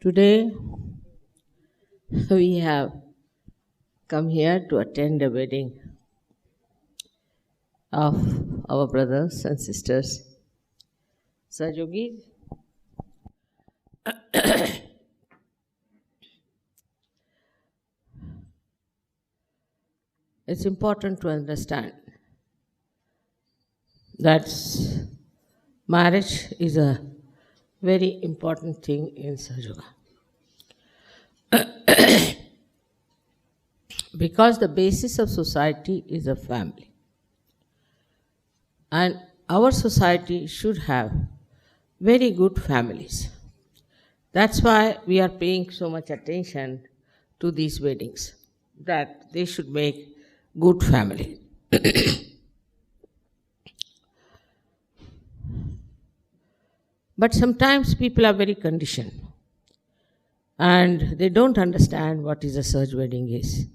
Today we have come here to attend a wedding of our brothers and sisters, Sahajyogi. It's important to understand that marriage is a very important thing in Sahajyoga. Because the basis of society is a family. And our society should have very good families. That's why we are paying so much attention to these weddings, that they should make good family. But sometimes people are very conditioned and they don't understand what is a Sahaj wedding is.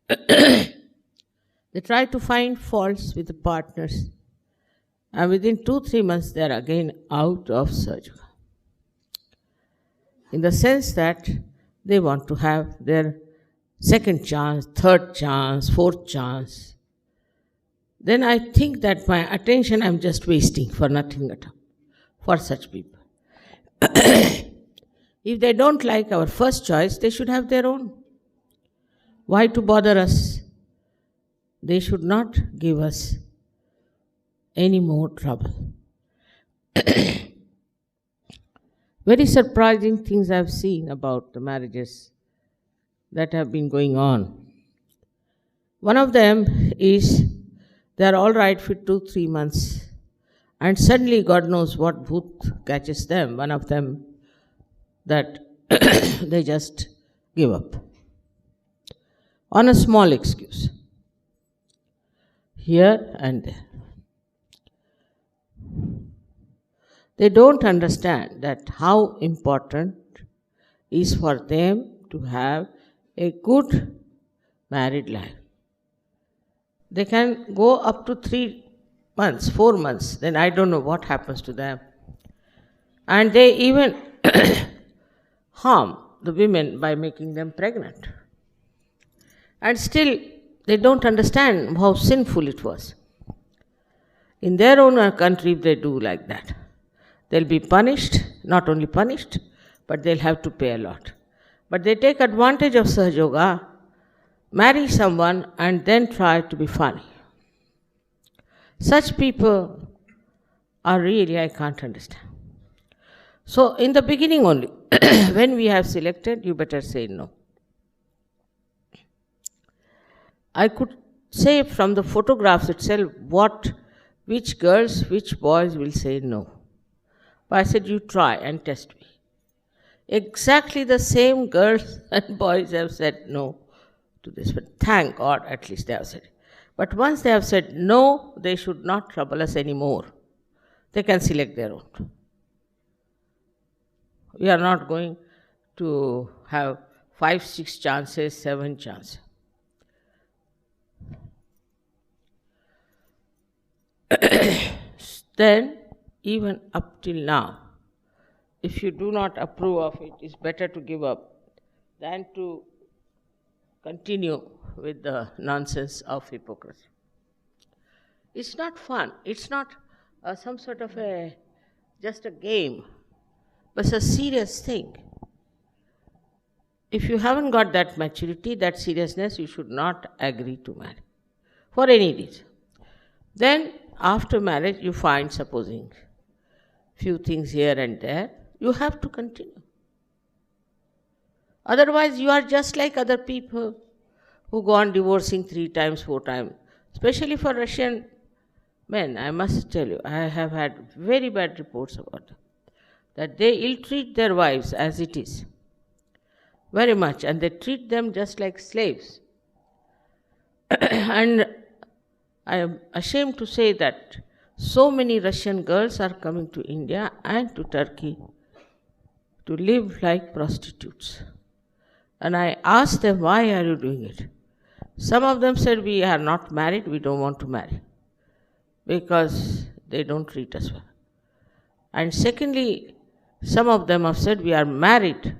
They try to find faults with the partners, and within 2-3 months they are again out of Sahajyoga. In the sense that they want to have their second chance, third chance, fourth chance. Then I think that my attention I'm just wasting for nothing at all for such people. If they don't like our first choice, they should have their own. Why to bother us? They should not give us any more trouble. Very surprising things I've seen about the marriages that have been going on. One of them is they're all right for 2-3 months, and suddenly God knows what bhoot catches them. One of them that they just give up on a small excuse, here and there. They don't understand that how important is for them to have a good married life. They can go up to 3 months, 4 months, then I don't know what happens to them. And they even harm the women by making them pregnant. And still, they don't understand how sinful it was. In their own country, if they do like that, they'll be punished, not only punished, but they'll have to pay a lot. But they take advantage of Sahajyoga, marry someone, and then try to be funny. Such people are really, I can't understand. So in the beginning only, when we have selected, you better say no. I could say from the photographs itself which girls, which boys will say no. But I said, you try and test me. Exactly the same girls and boys have said no to this. But thank God, at least they have said it. But once they have said no, they should not trouble us anymore. They can select their own. We are not going to have 5-6 chances, 7 chances. Then, even up till now, if you do not approve of it, it's better to give up than to continue with the nonsense of hypocrisy. It's not fun. It's not some sort of just a game, but it's a serious thing. If you haven't got that maturity, that seriousness, you should not agree to marry for any reason. Then, after marriage, you find, supposing, few things here and there, you have to continue. Otherwise, you are just like other people who go on divorcing 3 times, 4 times. Especially for Russian men, I must tell you, I have had very bad reports about them. That they ill-treat their wives as it is. Very much. And they treat them just like slaves. And I am ashamed to say that so many Russian girls are coming to India and to Turkey to live like prostitutes. And I asked them, why are you doing it? Some of them said, we are not married, we don't want to marry. Because they don't treat us well. And secondly, Some of them have said, we are married,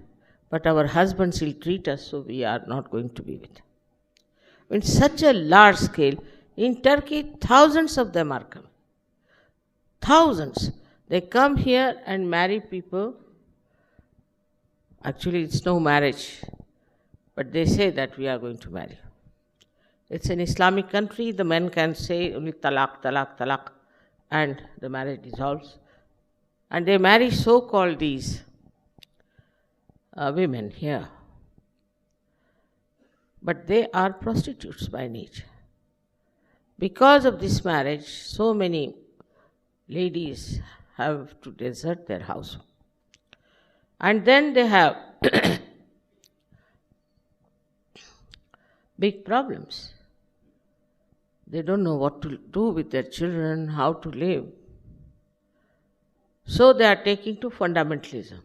but our husbands will treat us, so we are not going to be with them. In such a large scale, in Turkey, thousands of them are coming. Thousands. They come here and marry people. Actually, it's no marriage, but they say that we are going to marry. It's an Islamic country. The men can say only talaq, talaq, talaq, and the marriage dissolves. And they marry so-called these women here. But they are prostitutes by nature. Because of this marriage, so many ladies have to desert their household. And then they have big problems. They don't know what to do with their children, how to live. So they are taking to fundamentalism.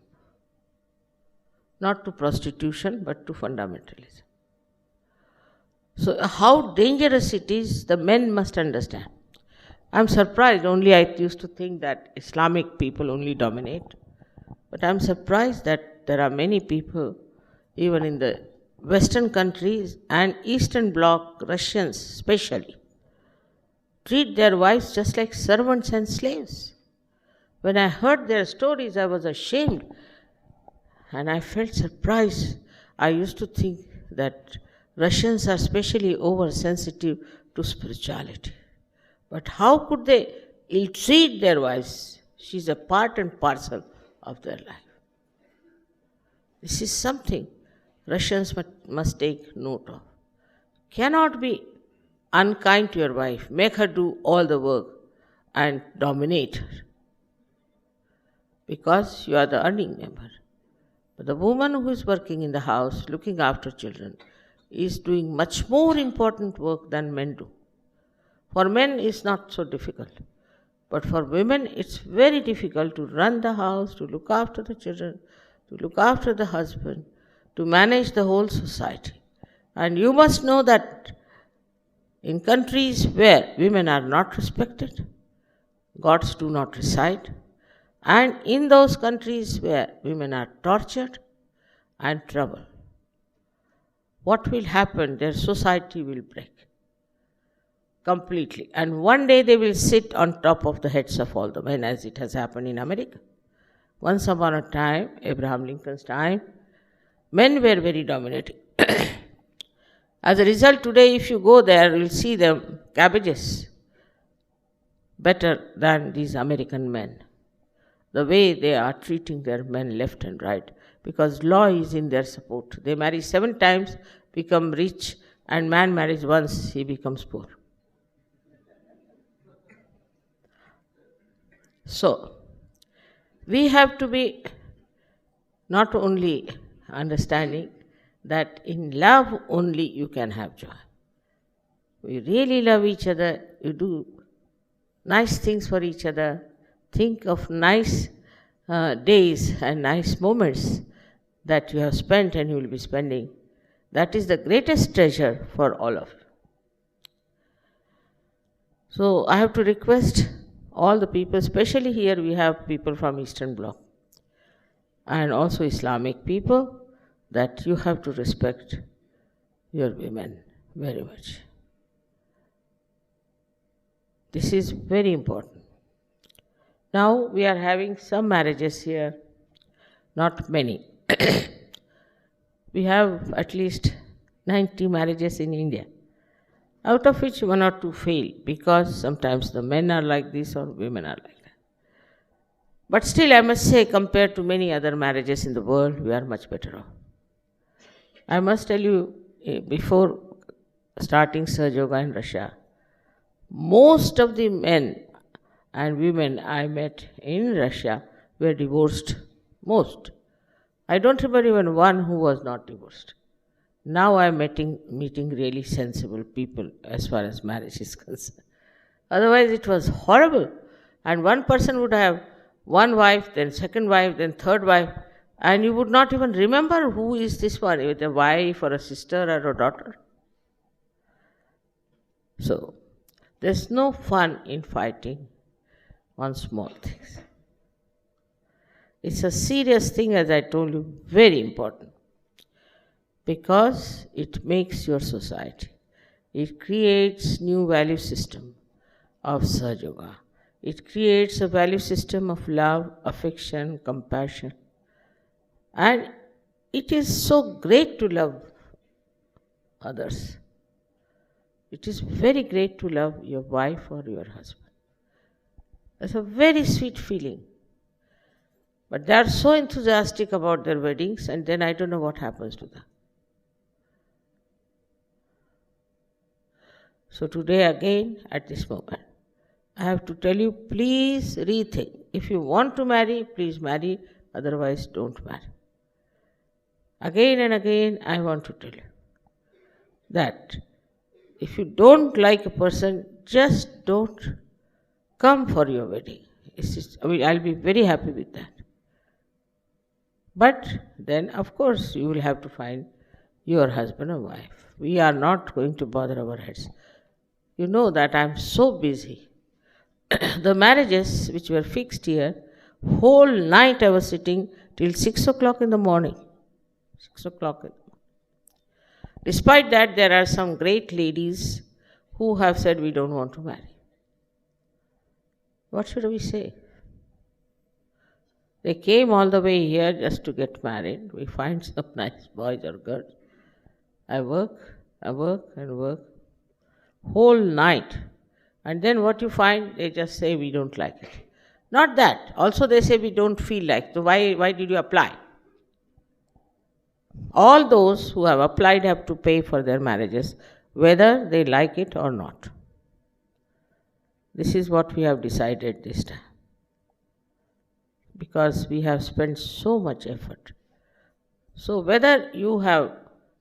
Not to prostitution, but to fundamentalism. So how dangerous it is, the men must understand. I'm surprised, only I used to think that Islamic people only dominate. But I'm surprised that there are many people, even in the Western countries and Eastern Bloc, Russians especially, treat their wives just like servants and slaves. When I heard their stories, I was ashamed and I felt surprised. I used to think that Russians are especially oversensitive to spirituality. But how could they ill-treat their wives? She's a part and parcel of their life. This is something Russians must take note of. Cannot be unkind to your wife, make her do all the work and dominate her, because you are the earning member. But the woman who is working in the house, looking after children, is doing much more important work than men do. For men, it's not so difficult. But for women, it's very difficult to run the house, to look after the children, to look after the husband, to manage the whole society. And you must know that in countries where women are not respected, gods do not reside, and in those countries where women are tortured and troubled, what will happen? Their society will break completely. And one day they will sit on top of the heads of all the men, as it has happened in America. Once upon a time, Abraham Lincoln's time, men were very dominating. As a result, today if you go there, you'll see them cabbages better than these American men. The way they are treating their men left and right, because law is in their support. They marry 7 times, become rich, and man marries once, he becomes poor. So, we have to be not only understanding that in love only you can have joy. We really love each other, you do nice things for each other, think of nice days and nice moments that you have spent and you will be spending. That is the greatest treasure for all of you. So I have to request all the people, especially here we have people from Eastern Bloc and also Islamic people, that you have to respect your women very much. This is very important. Now we are having some marriages here, not many. We have at least 90 marriages in India, out of which 1 or 2 fail, because sometimes the men are like this or women are like that. But still, I must say, compared to many other marriages in the world, we are much better off. I must tell you, before starting Sahajyoga in Russia, most of the men and women I met in Russia were divorced. Most. I don't remember even one who was not divorced. Now I am meeting really sensible people as far as marriage is concerned. Otherwise it was horrible. And one person would have 1 wife, then 2nd wife, then 3rd wife, and you would not even remember who is this one, either a wife or a sister or a daughter. So, there's no fun in fighting on small things. It's a serious thing, as I told you, very important, because it makes your society. It creates new value system of Sahajyoga. It creates a value system of love, affection, compassion. And it is so great to love others. It is very great to love your wife or your husband. It's a very sweet feeling. But they are so enthusiastic about their weddings, and then I don't know what happens to them. So today again, at this moment, I have to tell you, please rethink. If you want to marry, please marry. Otherwise, don't marry. Again and again, I want to tell you that if you don't like a person, just don't come for your wedding. I'll be very happy with that. But then, of course, you will have to find your husband or wife. We are not going to bother our heads. You know that I'm so busy. The marriages which were fixed here, whole night I was sitting till 6 o'clock in the morning. 6 o'clock in the morning. Despite that, there are some great ladies who have said, we don't want to marry. What should we say? They came all the way here just to get married. We find some nice boys or girls. I work and work whole night. And then what you find, they just say, we don't like it. Not that. Also they say, we don't feel like it. So why did you apply? All those who have applied have to pay for their marriages, whether they like it or not. This is what we have decided this time. Because we have spent so much effort. So whether you have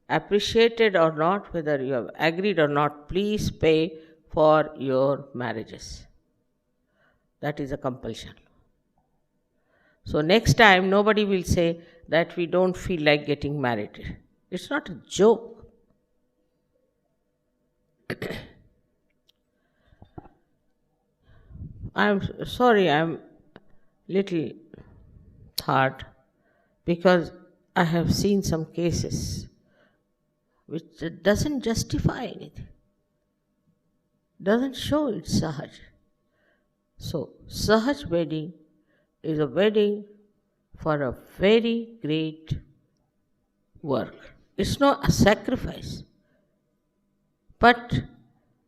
appreciated or not, whether you have agreed or not, please pay for your marriages. That is a compulsion. So next time nobody will say that we don't feel like getting married. It's not a joke. I'm sorry, I'm little hard because I have seen some cases which doesn't justify anything. Doesn't show it's Sahaj. So, Sahaj wedding is a wedding for a very great work. It's not a sacrifice. But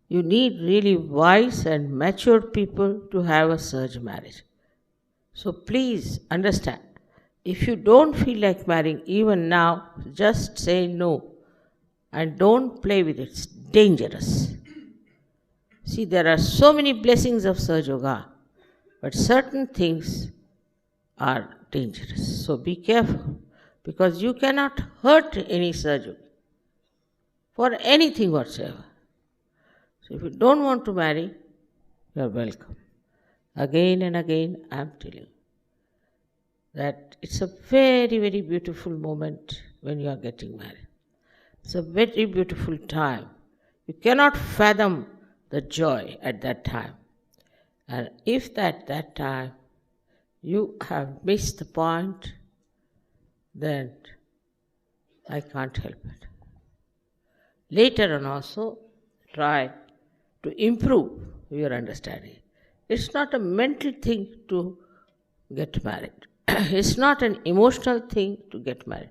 you need really wise and mature people to have a Sahaj marriage. So please understand, if you don't feel like marrying even now, just say no and don't play with it. It's dangerous. See, there are so many blessings of Sahajyoga, but certain things are dangerous. So be careful, because you cannot hurt any Sahajyogi for anything whatsoever. So if you don't want to marry, you are welcome. Again and again, I am telling you that it's a very, very beautiful moment when you are getting married. It's a very beautiful time. You cannot fathom the joy at that time. And if at that time you have missed the point, then I can't help it. Later on also, try to improve your understanding. It's not a mental thing to get married. It's not an emotional thing to get married.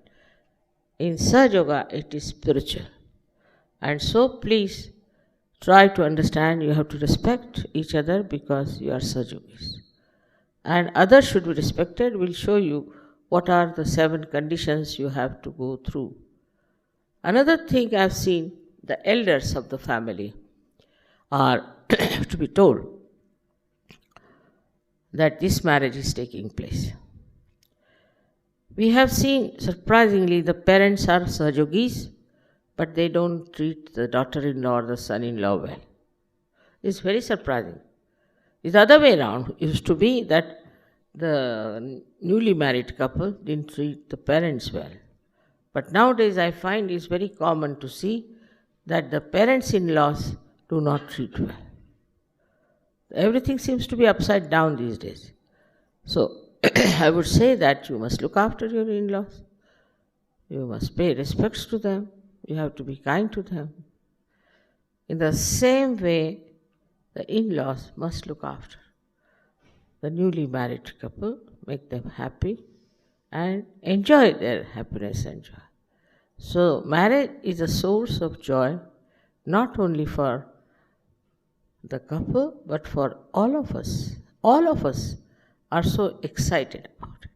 In Sahajyoga, it is spiritual. And so please try to understand, you have to respect each other because you are Sahajyogis. And others should be respected. We'll show you what are the 7 conditions you have to go through. Another thing I've seen, the elders of the family are to be told that this marriage is taking place. We have seen, surprisingly, the parents are Sahajyogis, but they don't treat the daughter-in-law or the son-in-law well. It's very surprising. It's the other way around. It used to be that the newly married couple didn't treat the parents well. But nowadays I find it's very common to see that the parents-in-laws do not treat well. Everything seems to be upside down these days. So I would say that you must look after your in-laws. You must pay respects to them. You have to be kind to them. In the same way, the in-laws must look after the newly married couple, make them happy, and enjoy their happiness and joy. So, marriage is a source of joy, not only for the couple, but for all of us. All of us are so excited about it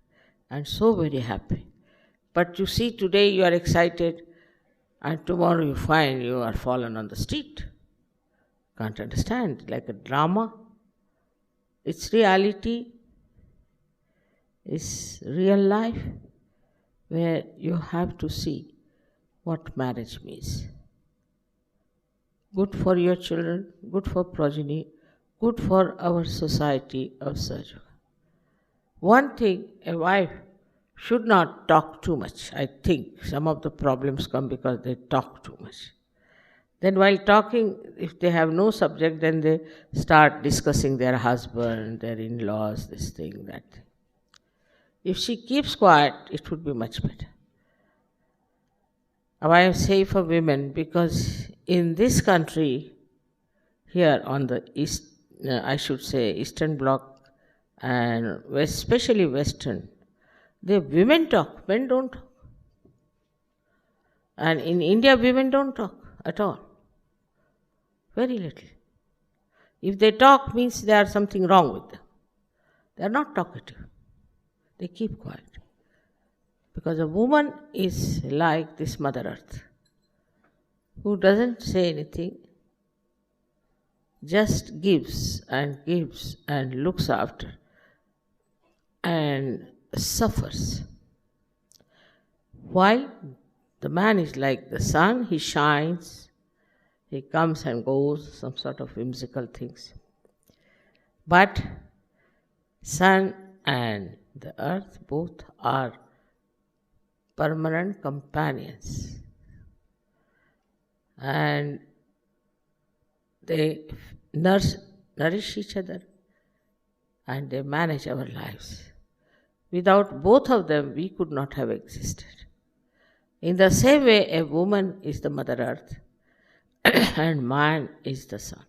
and so very happy. But you see, today you are excited, and tomorrow you find you are fallen on the street. Can't understand, like a drama. It's reality, it's real life, where you have to see what marriage means. Good for your children, good for progeny, good for our society of Sahajyoga. One thing, a wife should not talk too much. I think some of the problems come because they talk too much. Then while talking, if they have no subject, then they start discussing their husband, their in-laws, this thing, that thing. If she keeps quiet, it would be much better. Why I say for women, because in this country, here on the east, I should say Eastern Bloc, and especially Western, the women talk, men don't talk. And in India, women don't talk at all. Very little. If they talk, means there is something wrong with them. They are not talkative. They keep quiet. Because a woman is like this Mother Earth, who doesn't say anything, just gives and looks after and suffers. While the man is like the sun, he shines, he comes and goes, some sort of whimsical things. But sun and the earth both are permanent companions. And they nourish each other and they manage our lives. Without both of them, we could not have existed. In the same way, a woman is the Mother Earth and man is the sun.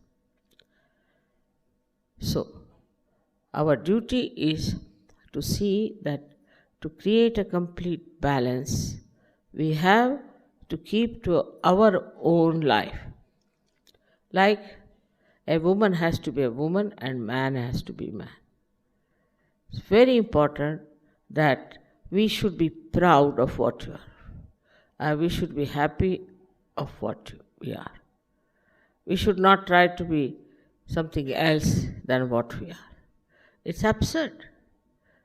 So, our duty is to see that to create a complete balance, we have to keep to our own life. Like a woman has to be a woman and man has to be man. It's very important that we should be proud of what we are. And we should be happy of what we are. We should not try to be something else than what we are. It's absurd.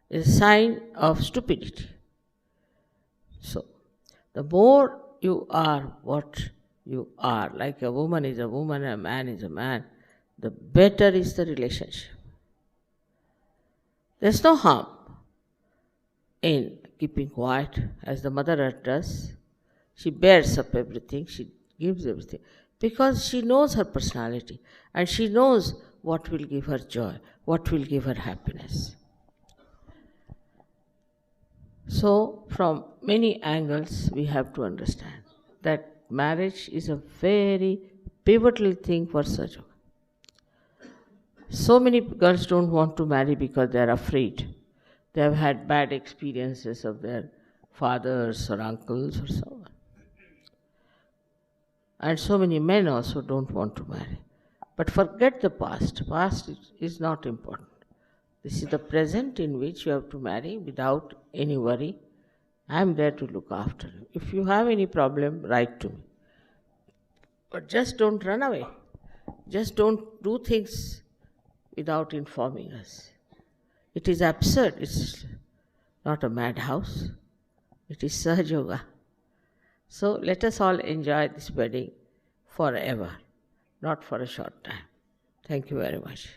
It's a sign of stupidity. So, the more you are what you are, like a woman is a woman, a man is a man, the better is the relationship. There's no harm in keeping quiet, as the Mother Earth does. She bears up everything, she gives everything, because she knows her personality and she knows what will give her joy, what will give her happiness. So, from many angles, we have to understand that marriage is a very pivotal thing for Sahajyoga. So many girls don't want to marry because they are afraid. They have had bad experiences of their fathers or uncles or so on. And so many men also don't want to marry. But forget the past. Past is not important. This is the present in which you have to marry without any worry. I am there to look after you. If you have any problem, write to me. But just don't run away. Just don't do things without informing us. It is absurd. It's not a madhouse. It is Sahajyoga. So let us all enjoy this wedding forever, not for a short time. Thank you very much.